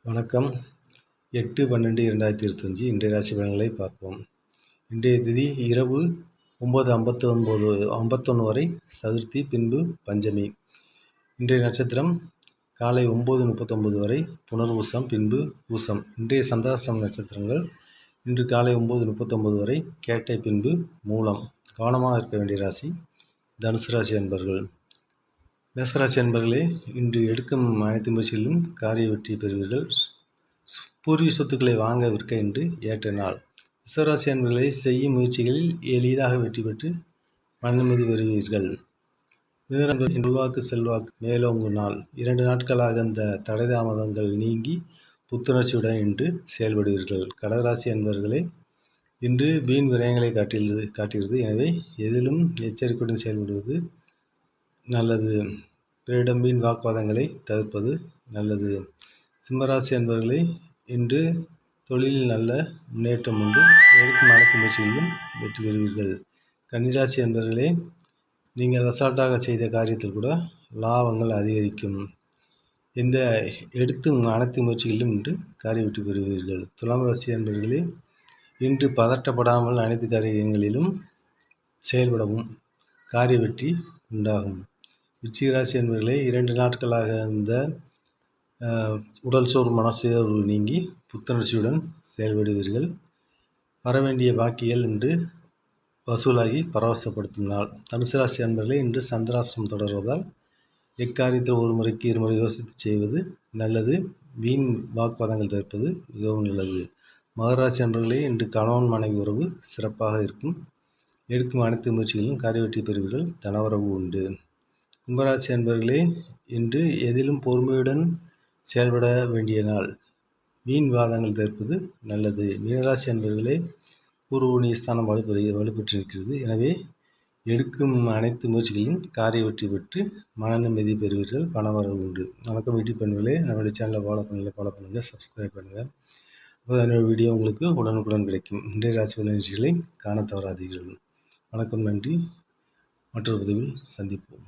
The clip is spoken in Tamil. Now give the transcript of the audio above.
வணக்கம். 8/12/2025 இன்றைய ராசி பலன்களை பார்ப்போம். இன்றைய திதி இரவு 9:51 வரை சதுர்த்தி, பின்பு பஞ்சமி. இன்றைய நட்சத்திரம் காலை 9:39 வரை புனர்வூசம், பின்பு பூசம். இன்றைய சந்திராஷ்டம நட்சத்திரங்கள் இன்று காலை 9:39 வரை கேட்டை, பின்பு மூலம். கவனமாக இருக்க வேண்டிய ராசி தனுசு ராசி அன்பர்கள். மேசராசி அன்பர்களே, இன்று எடுக்கும் அனைத்து முயற்சிகளிலும் காரிய வெற்றி பெறுவீர்கள். பூர்வீக சொத்துக்களை வாங்க விற்க இன்று ஏற்ற நாள். ரிஷபராசி அன்பர்களை செய்யும் முயற்சிகளில் எளிதாக வெற்றி பெற்று மனநிம்மதி பெறுவீர்கள். மிதுனர்கள் உள்வாக்கு செல்வாக்கு மேலோங்கும் நாள். 2 நாட்களாக அந்த தடை தாமதங்கள் நீங்கி புத்துணர்ச்சியுடன் இன்று செயல்படுவீர்கள். கடகராசி அன்பர்களே, இன்று வீண் விரயங்களை காட்டுகிறது. எனவே எதிலும் எச்சரிக்கையுடன் செயல்படுவது நல்லது. பிறரிடம் வீண் வாக்குவாதங்களை தவிர்ப்பது நல்லது. சிம்மராசி அன்பர்களே, இன்று தொழிலில் நல்ல முன்னேற்றம் உண்டு. எடுக்கும் அனைத்து முயற்சிகளிலும் வெற்றி பெறுவீர்கள். கன்னிராசி அன்பர்களே, நீங்கள் அசால்ட்டாக செய்த காரியத்தில் கூட லாபங்கள் அதிகரிக்கும். இந்த எடுத்தும் அனைத்து முயற்சிகளிலும் இன்று காரிய வெற்றி பெறுவீர்கள். துலாம் ராசி அன்பர்களே, இன்று பதட்டப்படாமல் அனைத்து காரியங்களிலும் செயல்படவும் காரிய வெற்றி உண்டாகும். விருச்சிகராசி அன்பர்களே, 2 நாட்களாக இந்த உடல் சோர்வு, மனசோர்வு நீங்கி புத்துணர்ச்சியுடன் செயல்படுவீர்கள். வரவேண்டிய பாக்கிகள் இன்று வசூலாகி பரவசப்படுத்தும் நாள். தனுசு ராசி அன்பர்களே, இன்று சந்திராஷ்டமம் தொடர்வதால் எக்காரியத்தில் ஒரு முறைக்கு இருமுறை யோசித்து செய்வது நல்லது. வீண் வாக்குவாதங்கள் தவிர்ப்பது மிகவும் நல்லது. மகராசி அன்பர்களே, இன்று கணவன் மனைவி உறவு சிறப்பாக இருக்கும். எடுக்கும் அனைத்து முயற்சிகளிலும் காரிய வெற்றி பெறுவீர்கள். தனவரவு உண்டு. கும்பராசி அன்பர்களே, இன்று எதிலும் பொறுமையுடன் செயல்பட வேண்டிய நாள். வீண் வாதங்கள் தவிர்ப்பது நல்லது. மீனராசி அன்பர்களே, பூர்வ ஸ்தானம் வலுப்பெற்றிருக்கிறது. எனவே எடுக்கும் அனைத்து முயற்சிகளிலும் காரிய வெற்றி பெற்று மன நிம்மதி பெறுவீர்கள். பணவரவு உண்டு. வணக்கம் யூடியூப் அன்பர்களே, நம்மளுடைய சேனலை ஃபாலோ பண்ணுங்கள், சப்ஸ்கிரைப் பண்ணுங்கள். அப்போது என்னோட வீடியோ உங்களுக்கு உடனுக்குடன் கிடைக்கும். இன்றைய ராசி பலன் நிகழ்ச்சிகளை காண தவறாதீர்கள். வணக்கம், நன்றி. மற்றொரு பதிவில் சந்திப்போம்.